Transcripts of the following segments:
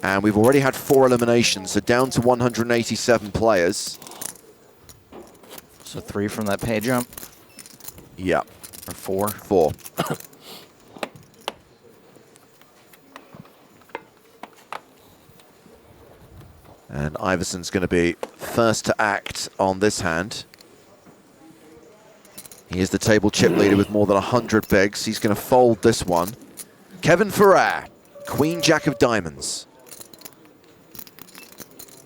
And we've already had 4 eliminations, so down to 187 players. So 3 from that pay jump? Yeah. Or 4? 4. And Iverson's going to be first to act on this hand. He is the table chip leader with more than 100 bigs. He's going to fold this one. Kevin Ferrer, Queen Jack of Diamonds.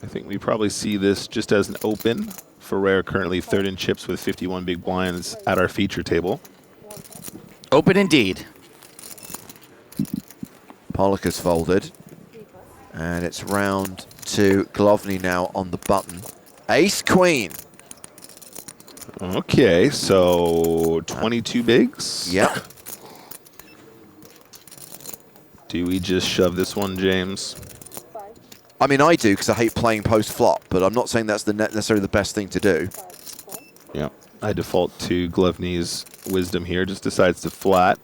I think we probably see this just as an open. Ferrer currently 3rd in chips with 51 big blinds at our feature table. Open indeed. Pollock is folded. And it's round to Glovny now on the button. Ace Queen. Okay, so 22 bigs. Yep. Do we just shove this one, James? I mean, I do because I hate playing post-flop, but I'm not saying that's necessarily the best thing to do. Yeah, I default to Glovny's wisdom here. Just decides to flat.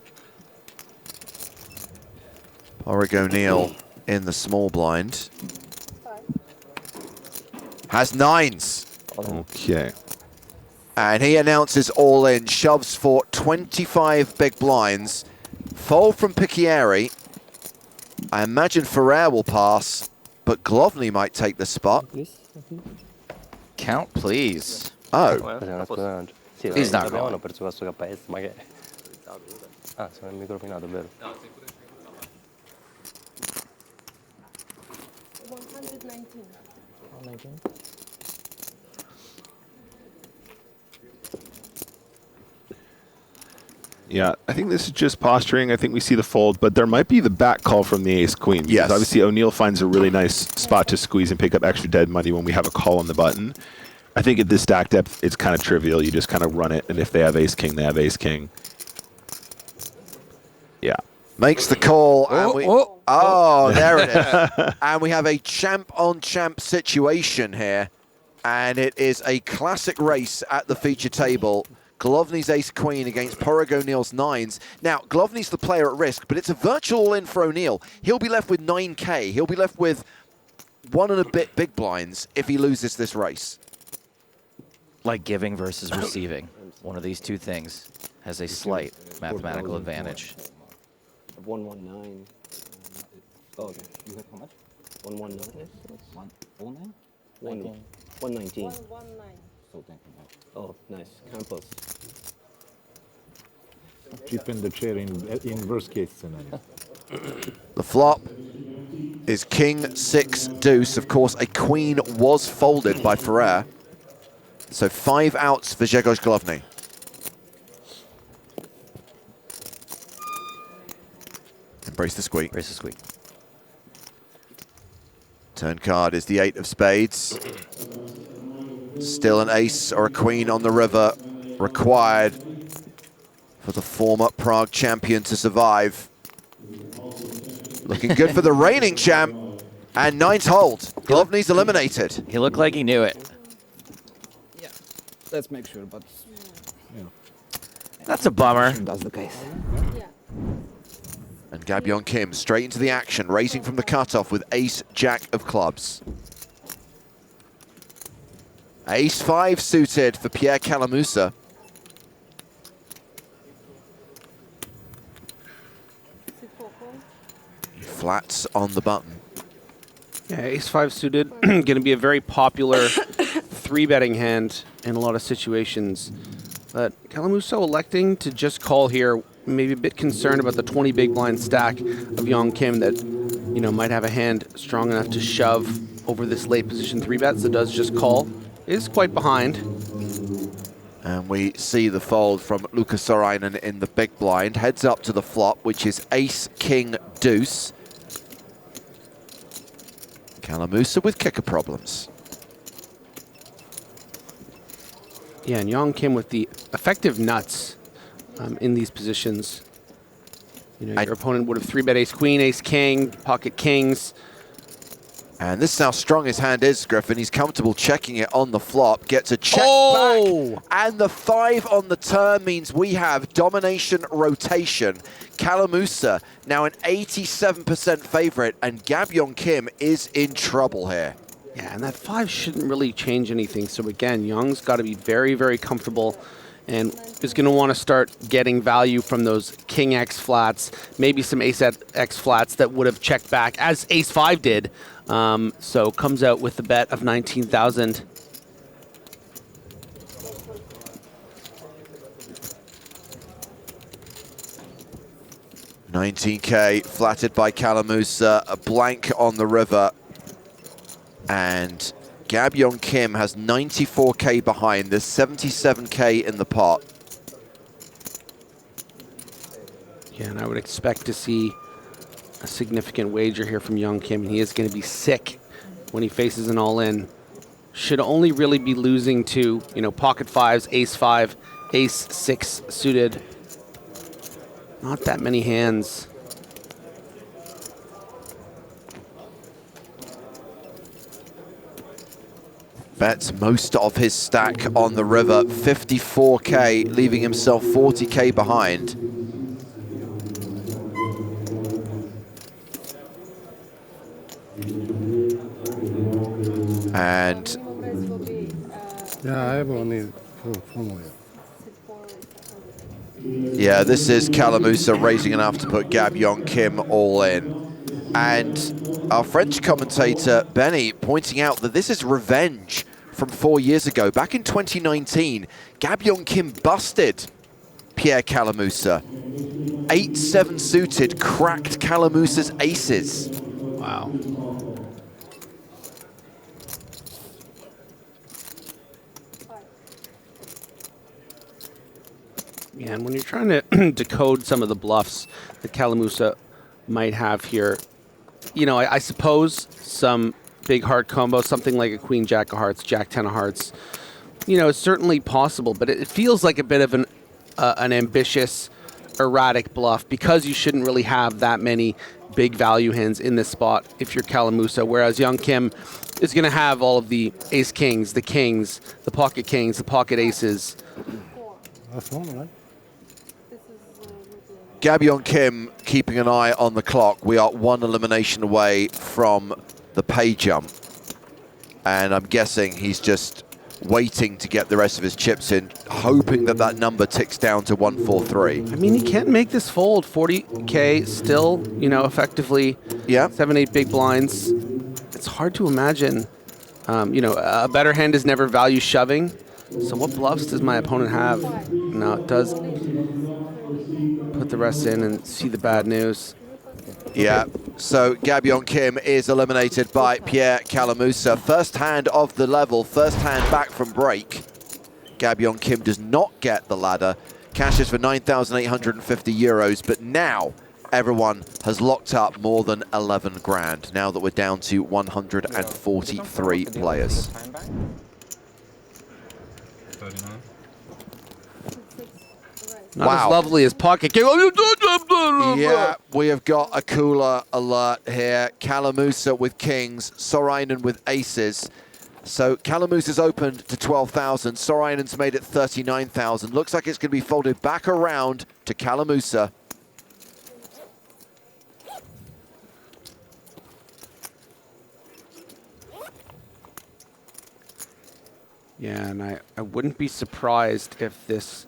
Porrig O'Neill in the small blind. Has 9s. Okay. And he announces all in, shoves for 25 big blinds. Fold from Picchieri. I imagine Ferrer will pass, but Glovny might take the spot. Count, please. Oh. He's not going. Yeah, I think this is just posturing. I think we see the fold, but there might be the back call from the ace-queen. Yes. Obviously, O'Neill finds a really nice spot to squeeze and pick up extra dead money when we have a call on the button. I think at this stack depth, it's kind of trivial. You just kind of run it, and if they have ace-king, they have ace-king. Yeah. Makes the call. And there it is. And we have a champ-on-champ situation here. And it is a classic race at the feature table. Glovny's ace-queen against Porrig O'Neill's 9s. Now, Glovny's the player at risk, but it's a virtual all-in for O'Neill. He'll be left with 9K. He'll be left with 1 and a bit big blinds if he loses this race. Like giving versus receiving. One of these two things has a slight mathematical advantage. 119. Oh, okay. You have how much? 119. 119. 119. Oh, nice. Campos. Chip in the chair in worst case scenario. The flop is King 6 deuce. Of course, a queen was folded by Ferrer. So 5 outs for Grzegorz Glovny. Embrace the squeak. Embrace the squeak. Turn card is the 8 of spades. Still an ace or a queen on the river required for the former Prague champion to survive. Looking good for the reigning champ. And 9's hold. Glovny's eliminated. He looked like he knew it. Yeah, let's make sure, but Yeah. That's a bummer. that's the case. And Gabyon Kim straight into the action, raising from the cutoff with ace-jack of clubs. Ace-5 suited for Pierre Calamusa. Flats on the button. Yeah, ace-5 suited, going to be a very popular 3-betting hand in a lot of situations. But Calamusa electing to just call here, maybe a bit concerned about the 20 big blind stack of Young Kim that, you know, might have a hand strong enough to shove over this late position 3-bets that does just call. Is quite behind. And we see the fold from Luca Sorainen in the big blind. Heads up to the flop, which is ace, king, deuce. Calamusa with kicker problems. Yeah, and Young Kim with the effective nuts in these positions. You know, your opponent would have 3-bet ace-queen, ace-king, pocket kings. And this is how strong his hand is, Griffin. He's comfortable checking it on the flop, gets a check back, and the 5 on the turn means we have domination rotation. Calamusa now an 87% favorite, and Gabyon Kim is in trouble here. Yeah, and that 5 shouldn't really change anything. So again, Young's got to be very, very comfortable and is going to want to start getting value from those King X flats, maybe some Ace X flats that would have checked back, as Ace 5 did. So comes out with the bet of 19,000. $19K flattered by Calamusa, a blank on the river, and Gabyon Kim has 94K behind. There's 77K in the pot. Yeah, and I would expect to see a significant wager here from Young Kim. He is going to be sick when he faces an all-in. Should only really be losing to, pocket 5s, Ace 5, Ace 6 suited. Not that many hands. Bets most of his stack on the river, 54K, leaving himself 40K behind. And yeah, I have only four more. Yeah, this is Calamusa raising enough to put Gabyon Kim all in. And our French commentator, Benny, pointing out that this is revenge from 4 years ago. Back in 2019, Gabyon Kim busted Pierre Calamusa. 8-7 suited, cracked Calamusa's aces. Wow. Yeah, and when you're trying to decode some of the bluffs that Calamusa might have here, I suppose some big heart combo, something like a Queen Jack of Hearts, Jack 10 of Hearts, it's certainly possible, but it feels like a bit of an ambitious, erratic bluff because you shouldn't really have that many big value hands in this spot if you're Calamusa, whereas Young Kim is going to have all of the ace kings, the pocket kings, the pocket aces. That's one, right? Gabyon Kim keeping an eye on the clock. We are one elimination away from the pay jump. And I'm guessing he's just waiting to get the rest of his chips in, hoping that that number ticks down to 143. I mean, he can't make this fold. 40K still, effectively 7-8 big blinds. It's hard to imagine. A better hand is never value shoving. So what bluffs does my opponent have? No, it does put the rest in and see the bad news. Yeah, so Gabyon Kim is eliminated by Pierre Calamusa. First hand of the level, first hand back from break. Gabyon Kim does not get the ladder. Cashes for 9,850 euros, but now everyone has locked up more than 11 grand, now that we're down to 143 players. Not as lovely as pocket king. Yeah, we have got a cooler alert here. Calamusa with kings, Sorainen with aces. So Calamusa's opened to 12,000. Sorainen's made it 39,000. Looks like it's going to be folded back around to Calamusa. Yeah, and I wouldn't be surprised if this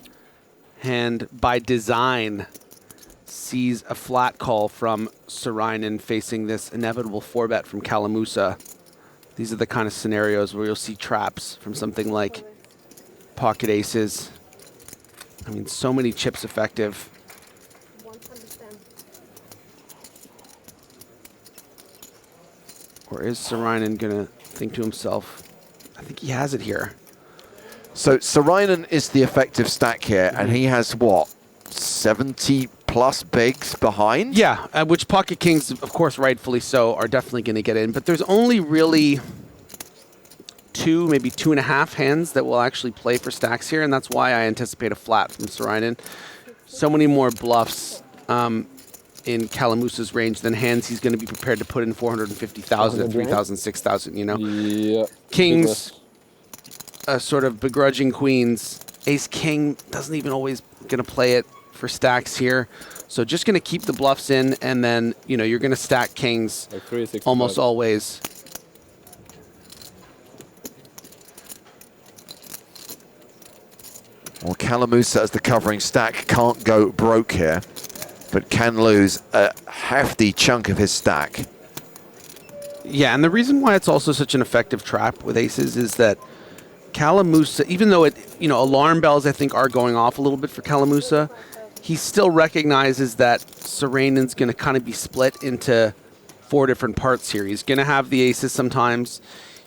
hand, by design, sees a flat call from Sorainen facing this inevitable 4-bet from Calamusa. These are the kind of scenarios where you'll see traps from something like pocket aces. I mean, so many chips effective. Or is Sorainen going to think to himself, I think he has it here. So Sorainen is the effective stack here, and he has, what, 70 plus bigs behind? Yeah, which pocket kings, of course, rightfully so, are definitely going to get in. But there's only really 2, maybe 2.5 hands that will actually play for stacks here, and that's why I anticipate a flat from Sorainen. So many more bluffs. in Calamusa's range than hands he's going to be prepared to put in 450,000, 3,000, 6,000, you know? Yeah. Kings, sort of begrudging queens. Ace-king doesn't even always going to play it for stacks here. So just going to keep the bluffs in, and then, you know, you're going to stack kings Like 365. almost always. Well, Calamusa as the covering stack can't go broke here, but can lose a hefty chunk of his stack. Yeah, and the reason why it's also such an effective trap with aces is that Calamusa, even though alarm bells I think are going off a little bit for Calamusa, he still recognizes that Saranen's going to kind of be split into 4 different parts here. He's going to have the aces sometimes.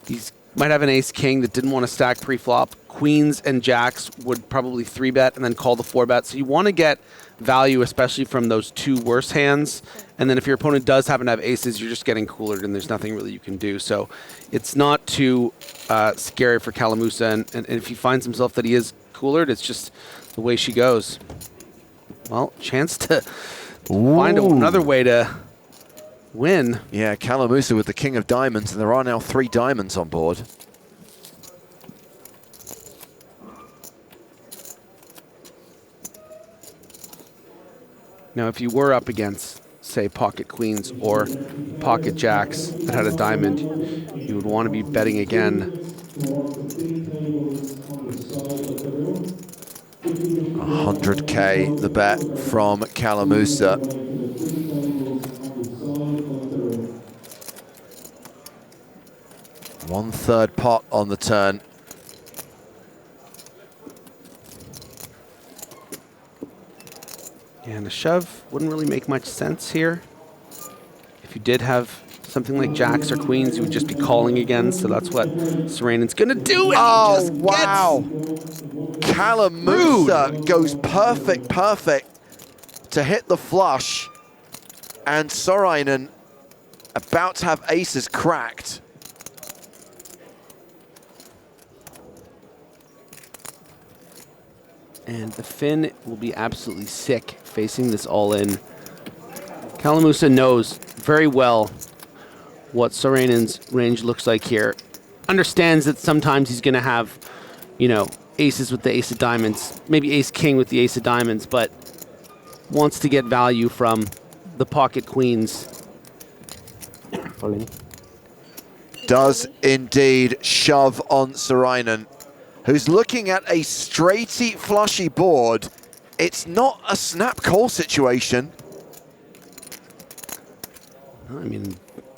He's might have an ace-king that didn't want to stack pre-flop. Queens and jacks would probably 3-bet and then call the 4-bet. So you want to get value, especially from those 2 worse hands. And then if your opponent does happen to have aces, you're just getting coolered and there's nothing really you can do. So it's not too scary for Calamusa. And if he finds himself that he is coolered, it's just the way she goes. Well, chance to find another way to win. Yeah, Calamusa with the king of diamonds, and there are now 3 diamonds on board. Now, if you were up against, say, pocket queens or pocket jacks that had a diamond, you would want to be betting again. 100K the bet from Calamusa. One-third pot on the turn. And a shove wouldn't really make much sense here. If you did have something like jacks or queens, you would just be calling again. So that's what Saranen's going to do. And Oh, he just wow. Calamusa goes perfect to hit the flush. And Saran about to have aces cracked. And the Finn will be absolutely sick facing this all-in. Calamusa knows very well what Saranen's range looks like here. Understands that sometimes he's going to have, you know, aces with the ace of diamonds, maybe ace-king with the ace of diamonds, but wants to get value from the pocket queens. Does indeed shove on Saran, who's looking at a straighty, flushy board. It's not a snap call situation. I mean,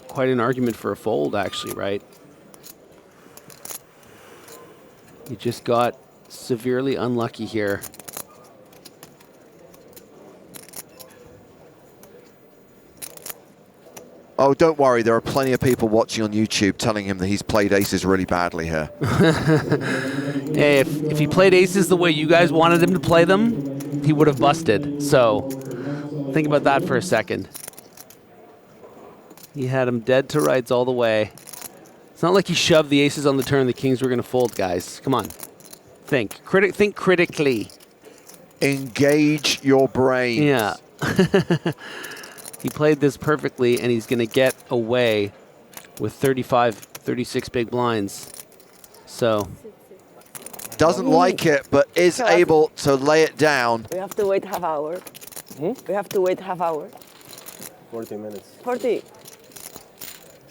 quite an argument for a fold, actually, right? You just got severely unlucky here. Oh, don't worry. There are plenty of people watching on YouTube telling him that he's played aces really badly here. Hey, if he played aces the way you guys wanted him to play them, he would have busted. So think about that for a second. He had him dead to rights all the way. It's not like he shoved the aces on the turn the kings were going to fold, guys. Come on. Think. Think critically. Engage your brain. Yeah. He played this perfectly, and he's going to get away with 35, 36 big blinds. So. Doesn't like it, but is able to lay it down. We have to wait half hour. We have to wait half hour. 40 minutes. 40.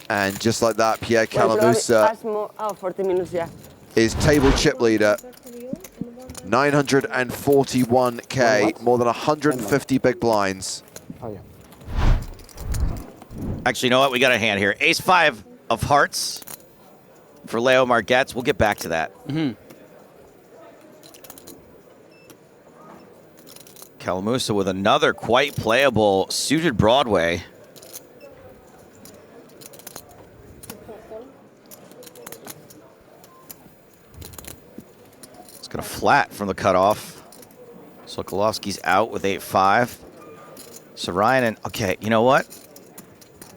And just like that, Pierre Well, Calamusa 40 minutes, yeah. is table chip leader. 941K, more than 150 big blinds. Oh, yeah. Actually, you know what? We got a hand here. Ace-5 of hearts for Leo Margetts. We'll get back to that. Calamusa with another quite playable suited Broadway. It's going to flat from the cutoff. Sokolowski's out with 8-5. Saran, okay, you know what?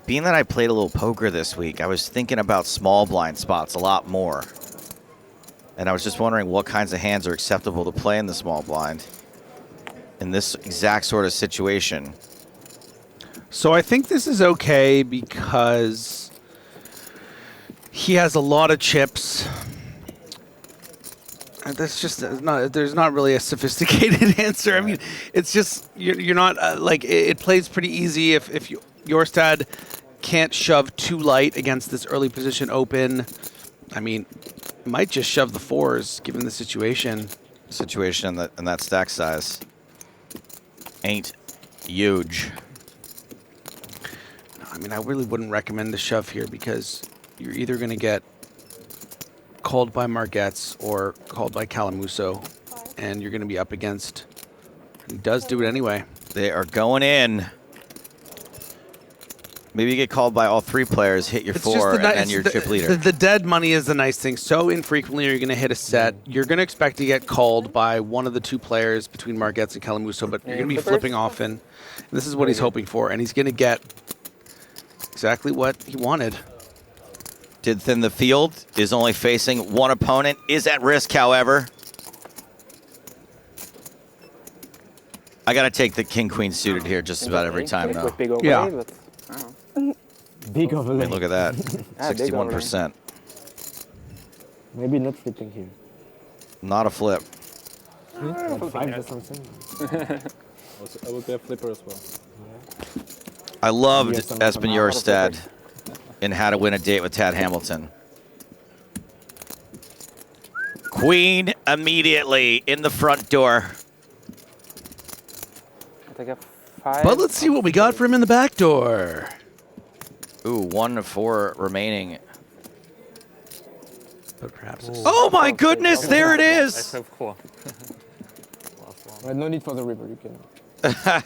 Being that I played a little poker this week, I was thinking about small blind spots a lot more. And I was just wondering what kinds of hands are acceptable to play in the small blind in this exact sort of situation. So I think this is okay because he has a lot of chips. And that's just not. There's not really a sophisticated answer. I mean, it's just you're not like it plays pretty easy if your stud can't shove too light against this early position open. I mean, might just shove the fours given the situation. Situation and that stack size ain't huge. I mean, I really wouldn't recommend the shove here because you're either going to get called by Margetts or called by Calamusa, and you're going to be up against. He does do it anyway. They are going in. Maybe you get called by all three players, hit your four, and then your chip leader. The dead money is the nice thing. So infrequently are you going to hit a set. You're going to expect to get called by one of the two players between Margetts and Calamusa, but you're going to be flipping often. And this is what he's hoping for, and he's going to get exactly what he wanted. Did thin the field, is only facing one opponent, is at risk, however. I got to take the king-queen suited here just about every time, though. Yeah. Big I overlay. mean, look at that, 61%. Maybe not flipping here. Not a flip. Like 5 or something. I would be a flipper as well. I loved Yes, I'm Espen not Jorstad in How to Win a Date with Tad Hamilton. Queen immediately in the front door. But let's see what we got for him in the back door. Ooh, 1 of 4 remaining. But perhaps. Oh my goodness, there it is. Well, no need for the river, you can.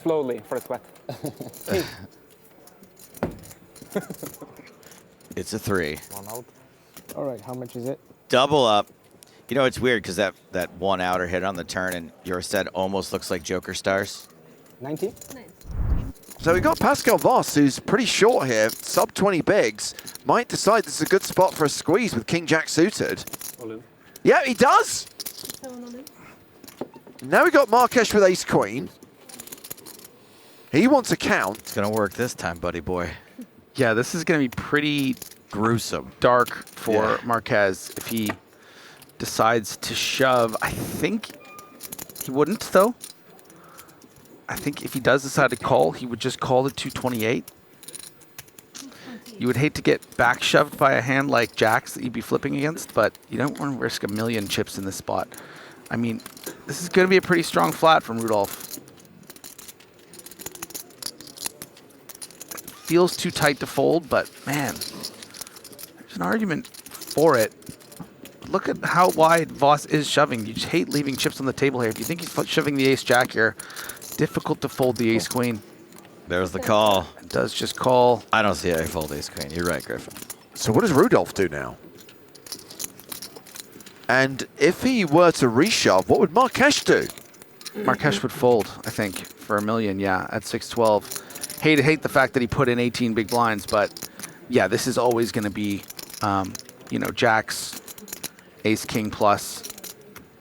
Slowly, for a sweat. It's a 3. One out. All right, how much is it? Double up. You know, it's weird because that one outer hit on the turn and Jorstad almost looks like PokerStars. 90? So we've got Pascal Voss, who's pretty short here, sub 20 bigs. Might decide this is a good spot for a squeeze with King Jack suited. Yeah, he does. Now we got Margetts with ace queen. He wants a count. It's going to work this time, buddy boy. Yeah, this is going to be pretty Gruesome. dark for Marquez if he decides to shove. I think he wouldn't, though. I think if he does decide to call, he would just call it 228. You would hate to get back shoved by a hand like Jack's that you'd be flipping against, but you don't want to risk a million chips in this spot. I mean, this is going to be a pretty strong flat from Rudolph. Feels too tight to fold, but man, there's an argument for it. Look at how wide Voss is shoving. You just hate leaving chips on the table here. If you think he's shoving the ace-jack here, difficult to fold the ace-queen. There's the call. It does just call. I don't see a fold ace queen. You're right, Griffin. So what does Rudolph do now? And if he were to reshove, what would Margetts do? Margetts would fold, I think, for a million, yeah, at 612. Hate the fact that he put in 18 big blinds, but yeah, this is always going to be, you know, Jack's ace-king plus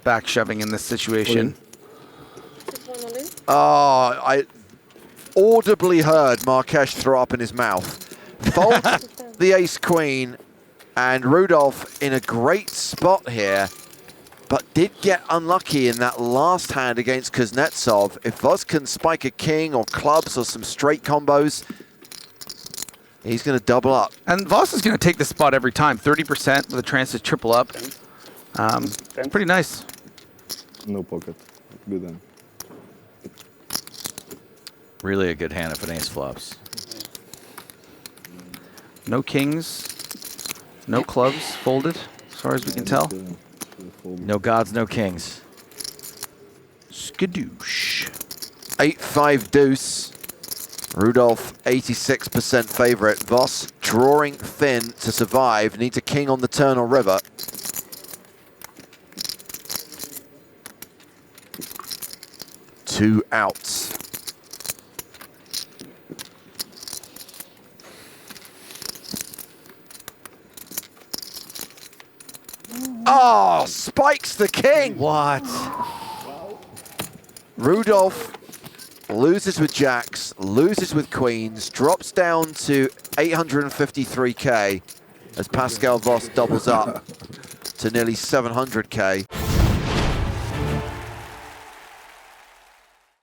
back shoving in this situation. Oh, I audibly heard Margetts throw up in his mouth. Fold the ace-queen, and Rudolph in a great spot here, but did get unlucky in that last hand against Kuznetsov. If Voss can spike a king or clubs or some straight combos, he's going to double up. And Voss is going to take this spot every time. 30% with a chance to triple up. Pretty nice. No pocket. Good then. Really a good hand if an ace flops. No kings, no clubs folded, as far as we can tell. No gods, no kings. Skadoosh. 8-5 deuce. Rudolph, 86% favorite. Voss drawing thin to survive. Needs a king on the turn or river. Two outs. Oh, spikes the king. What? Rudolph loses with jacks, loses with queens, drops down to 853k as Pascal Voss doubles up to nearly 700k.